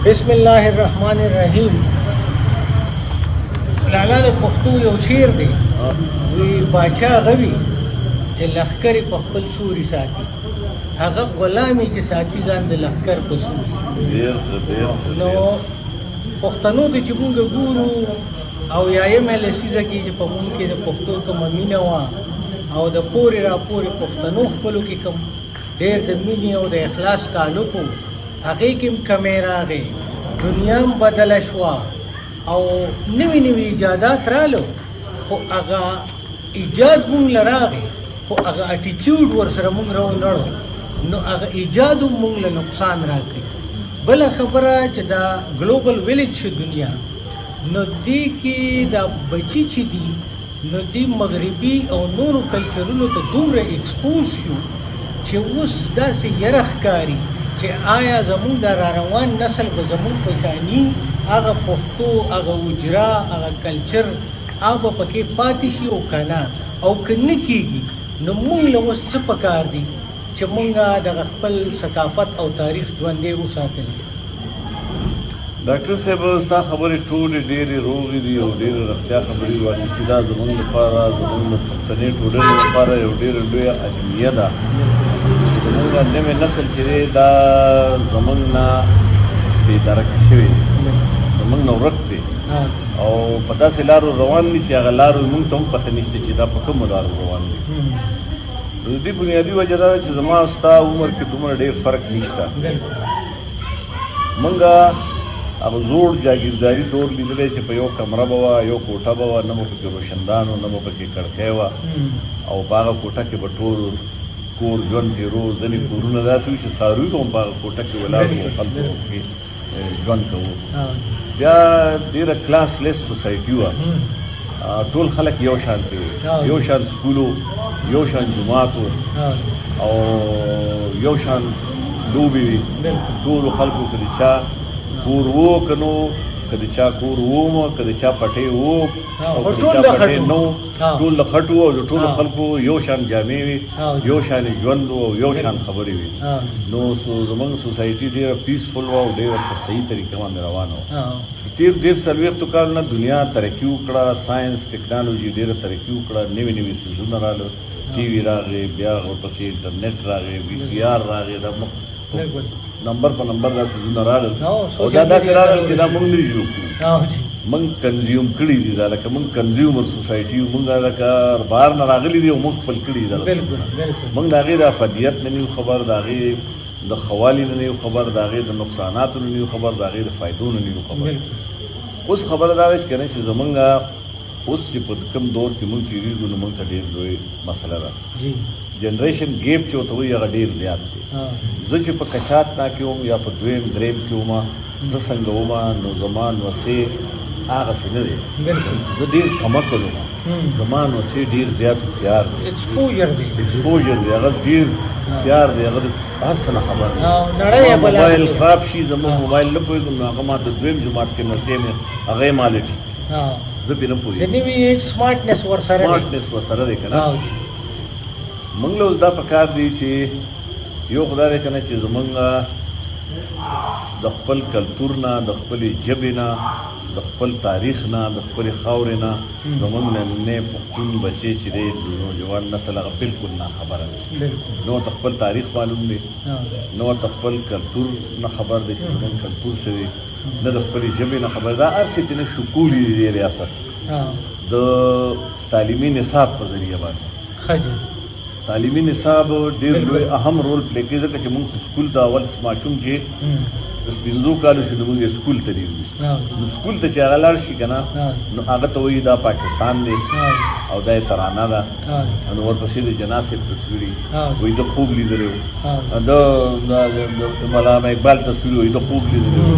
बिस्मिल्लाहिर्रहमानिर्रहीम। लाला د پښتو یو شعر دی، وی باچا غوي چې لښکر په خپل سوري ساتي، هغه غلامي چې ساتي ځان د لښکر په سوري. نو پښتنو ته چې مونږ ګورو او یایم لسیزه کې چې په مونږ کې د پښتو کومه مینه وه او د پورې را پورې پښتنو خپلو کې کوم ډېر د مینې او د اخلاص تعلق و، هغې کې هم کمی راغی، دنیا هم بدله شوه او نوي نوي ایجادات رالو، خو هغه ایجاد مونږ له راغی، خو هغه اټیچیوډ ورسره مونږ راونړو، نو هغه ایجاد هم مونږ له نقصان راکړي. بله خبره چې دا ګلوبل ویلیج شو دنیا، نو دې کې دا بچي چې دي نو دې مغربي او نورو کلچرونو ته دومره ایکسپوز شو چې اوس داسې یره ښکاري چې آیا زمونږ دا راروان نسل به زمونږ په شاني هغه پښتو، هغه اجرا، هغه کلچر هغه پکې پاتې شي او که نه، او که نه کېږي نو مونږ له اوس څه پکار دي چې مونږ دغه خپل ثقافت او تاریخ ژوندی وساتلی. ډاکټر صاحب ستا خبرې ټولې ډېرې روغې دي او ډېرې رښتیا خبرې وایي چې دا زموږ لپاره، زموږ د پښتنې ټولنې لپاره یو ډېره لویه اجمیه ده چې زموږ نوی نسل چې دی دا زموږ نه بېدرکه شوی دی، زموږ نه ورک دی او په داسې لارو روان دي چې هغه لارو موږ ته هم پته نشته چې دا په کومو لارو روان دي. د دې بنیادي وجه دا ده چې زما او ستا عمر کې دومره ډېر فرق نشته. موږ هغه زوړ جاګیرداري دور لیدلی چې په یو کمره به وه، یو کوټه به وه، نه به پکې روشندان و، نه به پکې کړکۍ وه او په هغه کوټه کې به ټول کور ژوند تېرو. ځینې کورونه داسې وي چې څاروي به هم په هغه کوټه کې ولاړ وو، خلکو پکې ژوند کوو. بیا ډېره کلاس لیس سوسایټي وه، ټول خلک یو شان وي، یو شان سکول و، یو شان جومات و او یو شان لوبې وي. ټولو خلکو که د چا کور وو که نو، که د چا کور وو، که د چا پټۍ وو او که د چا پټۍ نه وو، ټول د خټو او د ټولو خلکو یو شان جامې وي، یو شان ژوند و او یو شان خبرې وي. نو زموږ سوسایټي ډېره پیسفل وه او ډېره په صحیح طریقه باندې روانه وه. تېر 150 کالونه دنیا ترقي وکړه، ساینس ټکنالوژي ډېره ترقي وکړه، نوي نوي څیزونه رالل، ټي وي راغی، بیا ورپسې انټرنیټ راغی، وي سی آر راغی، دا نمبر په نمبر دا څیزونه رالل او دا داسې رالل چې دا موږ نه دي جوړ کړي، موږ کنزیوم کړي دي. دا لکه موږ کنزیومر سوسایټي یو، موږ لکه بهر نه راغلي دي او موږ خپل کړي دي. موږ د هغې د افادیت نه نه یو خبر، د هغې د خوالي نه نه یو خبر، د هغې د نقصاناتو نه نه یو خبر، د هغې د فایدو نه نه یو خبر. اوس خبره دا ده چې که نه چې زموږ اوس چې په کوم دور کې موږ تېرېږو نو موږ ته ډېر لوی مسله ده. جنریشن ګیپ چې ورته وایي هغه ډېر زیات دی. زه چې په کچات نا کې وم یا په دویم دریم کې وم، زه څنګه وم نو زما نوسې هغسې نه دی. زه ډېر کمکل وم، زما نوسې ډېر زیات هوښیار دی، ایکسپوژر دی، هغه ډېر هوښیار دی، هغه هر څه نه خبر دی. موبایل خراب شي، زموږ موبایل نه پوهېږم نو هغه ما د دویم جماعت کې نوسې مې هغه یې مالې ټیک، زه پرې نه پوهېږم. نوي سمارټنس ورسره دی که نه. موږ له اوس دا پکار دی چې یو خدای دی که نه چې زموږ د خپل کلتور نه، د خپلې ژبې نه، د خپل تاریخ نه، د خپلې خاورې نه زموږ نننی پښتون بچی چې دی نوجوان نسل هغه بالکل ناخبره دی. نه ورته خپل تاریخ معلوم دی، نه ورته خپل کلتور نه خبر دی چې زموږ کلتور څه دی، نه د خپلې ژبې نه خبر. دا هر څه یې نه شکولي دی ریاست د تعلیمي نصاب په ذریعه باندې. تعلیمي نصاب ډېر لوی اهم رول پلی کوي، ځکه چې موږ سکول ته اول ماشوم چې د 5 کالو شو نو موږ یې سکول ته لېږو. نو سکول ته چې هغه لاړ شي که نه نو هغه ته وایي دا پاکستان دی او دا یې ترانه ده، نو ورپسې د جناح صاحب تصویر وایي د خوب لیدلی و، د مولانا اقبال تصویر وایي د خوب لیدلی و،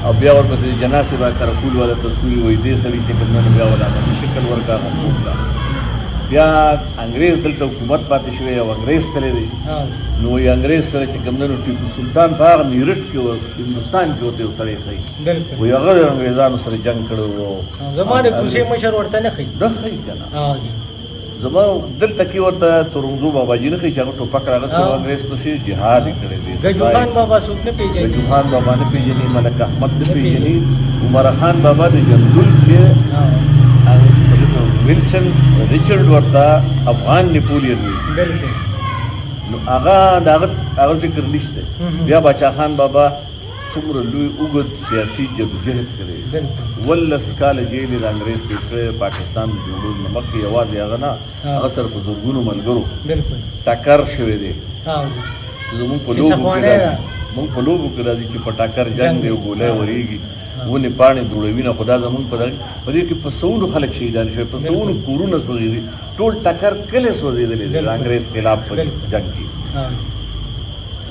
او بیا ورپسې د جناح صاحب کرکول والا تصویر وایي دې سړي چې کوم نه بیا ولانه شکل ورکړه خوب ده. بیا انګريز دلته حکومت پاتې شوی او انګريز تللی دی، نو وایي انګريز سره چې کوم نه ټیپو سلطان په هغه میرټ کې و هندوستان کې ورته یو سړی ښایي، وایي هغه د انګریزانو سره جنګ کړی و. زما د کوڅې مشر ورته نه ښایي، ده ښایي که نه. زما دلته کې ورته ترنګزو باباجي نه ښایي چې هغه ټوپک راغستی و انګرېز پسې جهاد یې کړی دی. ګجو خان بابا څوک نه پېژني؟ ګجو خان بابا نه پېژني، ملک احمد نه پېژني، عمر خان بابا د جندول چې ویلسن ریچارډ ورته افغان نیپولین وي، بالکل. نو هغه د هغه ذکر نشته. بیا باچا خان بابا څومره لوی اوږد سیاسي جدوجهد کړی، 18 کاله جیل یې د انګرېز تېر کړی، پاکستان د جوړولو نه مخکې یوازې هغه نه، هغه سره په زرګونو ملګرو ټکر شوی دی. زمونږ په لوبو کې راځي چې په ټکر جنګ دی او ګولی ورېږي، ونې پاڼې دوړوي نه، خو دا زمونږ په دې کې په سوونو خلک شهیدان شوي، په سوونو کورونه سوځېدي، ټول ټکر کلی سوځېدلی دی د انګرېز خلاف په جنګ کې.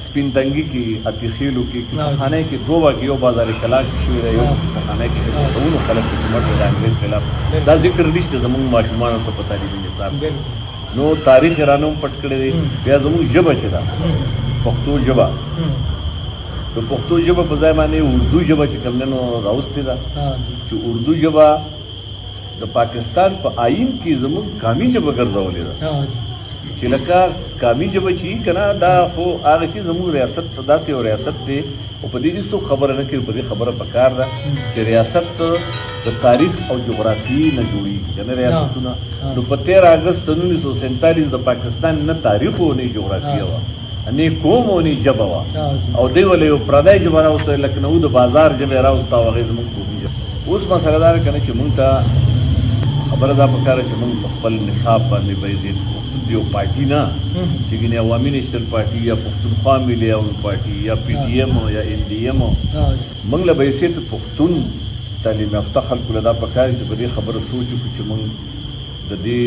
سپین تنګي کې، اتیخیلو کې، کیسهخانه کې، دوبه کې یو بازار کلا کې شوی دی، یو کیسهخانه کې په سوونو خلک حکومت د انګرېز خلاف. دا ذکر نشته زمونږ ماشومانو ته په تعلیمي نصاب. نو تاریخ یې رانه هم پټ کړی دی. بیا زمونږ ژبه چې ده پښتو ژبه، د پښتو ژبه په ځای باندې اردو ژبه چې کوم دی نو راوستې ده، چې اردو ژبه د پاکستان په آئین کې زمونږ قامي ژبه ګرځولې ده، چې لکه قامي ژبه چې که نه دا خو هغه کې زموږ ریاست داسې یو ریاست دی، او په دې کې څوک خبره نه کوي، په دې خبره پکار ده چې ریاست د تاریخ او جغرافیې نه جوړېږي که نه ریاستونه. نو په 13 اګست 1947 د پاکستان نه تاریخ و نه جغرافیه وه، نه قوم و نه ژبه وه، او دوی ولې یو پردی ژبه راوسته، لکنهو د بازار ژبه یې راوسته او هغې زموږ قومي ژبه. اوس مسله دا ده که نه چې مونږ ته خبره دا پکار ده چې مونږ په خپل نصاب باندې باید یو پارټي نه چې ګینې عوامي نیشنل پارټي یا پښتونخوا ملي عوامي پارټي یا پی ډي ایم یا ان ډي ایم، موږ له بحیثیت پښتون تعلیم یافته خلکو له دا پکار چې په دې خبره سوچ وکړو چې موږ د دې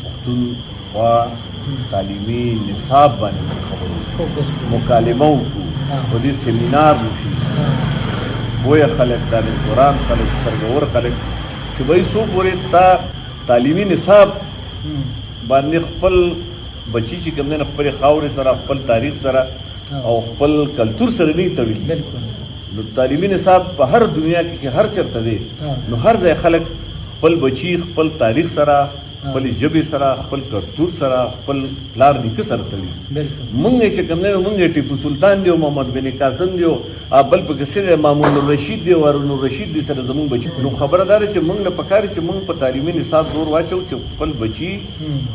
پښتونخوا تعلیمي نصاب باندې خبرو مکالمه وکړو، په دې سیمینار وشي، پوهه خلک، دانشوران خلک، سترګور خلک چې وایي څو پورې تا تعلیمي نصاب باندې خپل بچی چې کوم دی نو خپلې خاورې سره، خپل تاریخ سره او خپل کلتور سره نه تړلي. نو تعلیمي نصاب په هر دنیا کې چې هر چېرته دی نو هر ځای خلک خپل بچي خپل تاریخ سره، خپل ژبې سره، خپل کلتور سره، خپل پلار نیکه سره تړي. مونږ چې کوم دی نو مونږ ټیپو سلطان دی او محمد بن قاسم دی او بل پکې څه دی مامون الرشید دی او هارون الرشید دی سره زمونږ بچي. نو خبره دا ده چې مونږ له پکار چې مونږ په تعلیمي نصاب زور واچو چې خپل بچي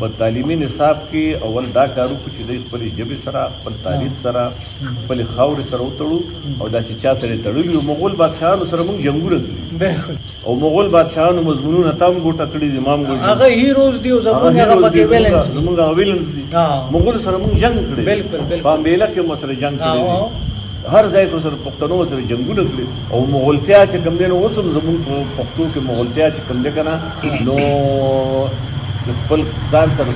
په تعلیمي نصاب کې اول دا کار وکړو چې دوی خپلې ژبې سره، خپل تاریخ سره، خپلې خاورې سره وتړو، او دا چې چا سره تړلي وو مغول بادشاهانو سره مونږ جنګونه کړي، او مغول بادشاهانو مضمونونه تا هم ګوټه کړي دي، ما هم هغه هیروز دي او زمونږ هغه پکې ویلنس دي، زمونږ هغه ویلنس دي. مغول سره مونږ جنګ کړی، په امبېله کې مو سره جنګ کړی، هر ځای کې سره پښتنو سره جنګونه کړي، او مغولتیا چې کوم دی نو اوس هم زمونږ په پښتو کې مغولتیا چې کوم دی که نه نو خپل ځان سره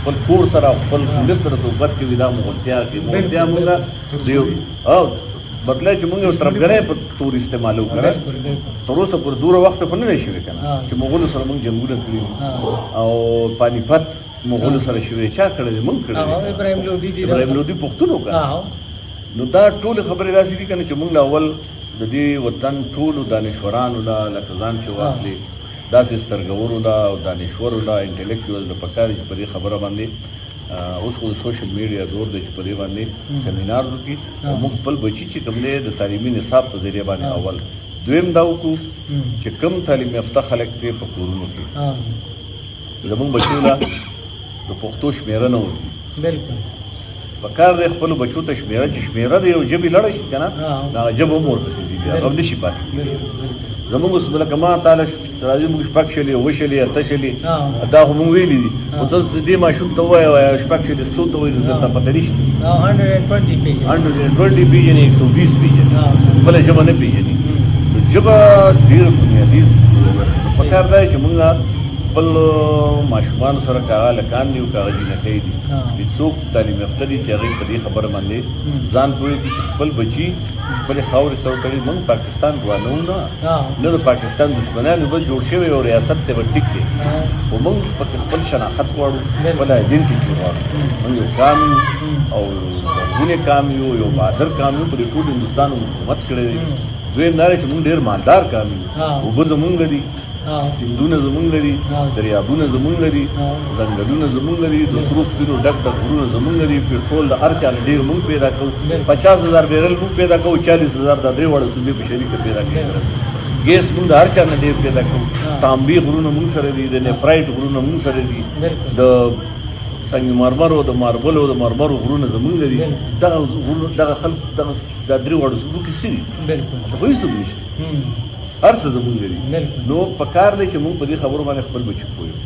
خپل کور سره خپل ولس سره صحبت کوي، دا مغولتیا کې مغولتیا مونږ مطلب چې مونږ یو تربګنۍ په تور استعمالو کړه، تر اوسه پورې دوره وخته خو نه دی شوی که نه چې مغولو سره مونږ جنګونه کړي، او پانیپت مغولو سره شوی چا کړی دی؟ مونږ کړی دی، ابراهیم لودي پښتون وکړه. نو دا ټولې خبرې داسې دي که نه چې مونږ له اول د دې وطن ټولو دانشورانو له لکه ځان چې واخلې داسې سترګورو له او دانشورو له انټلیکچوال له پکار چې په دې خبره باندې اوس خو د سوشل میډیا دور دی چې په دې باندې سیمینار وکړي، او موږ خپل بچي چې کوم دی د تعلیمي نصاب په ذریعه باندې اول. دویم دا وکړو چې کوم تعلیم یافته خلک دی په کورونو کې زمونږ بچو له د پښتو شمېره نه ورځي. پکار دی خپلو بچو ته شمېره چې شمېره د یو ژبې لړه شي که نه نو هغه ژبه هم ورپسې ځي، بیا هغه هم نشي پاتې کېږي. زمونږ اوس لکه ما تعالی راځي مونږ شپږ شلې، اووه شلې، اته شلې، دا خو مونږ ویلي دي، خو تاسو د دې ماشوم ته ووایه شپږ شلې څو ته وایي نو درته پته نشته. 120 پېژني، 120 پېژني، بله ژبه نه پېژني. نو ژبه ډېره بنیادي پکار دی چې مونږ خپل ماشومانو سره که هغه هلکان دي او که هغه جینکۍ دي چې څوک تعلیم یافته دي چې هغوی په دې خبره باندې ځان پوهېږي چې خپل بچي خپلې خاورې سره وتړي. موږ پاکستان ګوانو نه د پاکستان دشمنان یو، بس جوړ شوی یو ریاست دی به ټیک دی، خو موږ پکې خپل شناخت غواړو، خپل آیډنټیټي غواړو. موږ یو قام یو او لرغونی قام یو، یو بهادر قام یو، په دې ټول هندوستان حکومت کړی دی. دویم دا دی چې موږ ډېر مالدار قام یو، اوبه زمونږ دي، سیندونه زمونږ دي دریابونه زمونږ دي ځنګلونه زمونږ دي د سرو سپینو ډک ډک غرونه زمونږ دي پېټرول د هر چا نه ډېر مونږ پیدا کوو 50,000 بیرل مونږ پیدا کوو 40,000 د درې واړه صوبې په شریکه پیدا کوي ګیس مونږ د هر چا نه ډېر پیدا کوو تانبي غرونه مونږ سره دي د نیفرایټ غرونه مونږ سره دي د سنگ مرمرو د ماربلو د مرمرو غرونه زمونږ دي دغه خلک دغه د درې واړو صوبو کې څه دي ته خو هېڅوک نشته هر څه زمونږ دي نو په کار دی چې مونږ په دې خبرو باندې خپل بچي پوهیو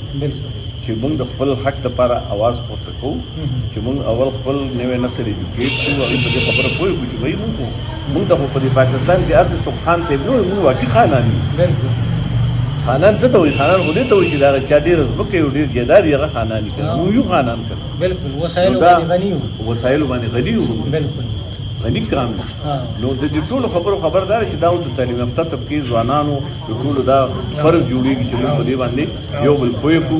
چې مونږ د خپل حق دپاره اواز پورته کوو چې مونږ اول خپل نوی نسل ایجوکیټ کړو هغوی په دې خبره پوه کړو چې وایي مونږ ته خو په دې پاکستان کې هسې څوک خان صاحب نه وایي مونږ واقعي خانان یو خانان څه ته وایي خانان خو دې ته وایي چې د هغه چا ډېره ځمکه یو ډېر جایداد یې هغه خانان یې کړه مونږ یو خانان کړه وسایلو باندې غني یو غني کان نو د دې ټولو خبرو خبردار چې دا د تعلیم یافته طبقې ځوانانو د ټولو دا فرض جوړېږي چې موږ په دې باندې یو بل پوه کړو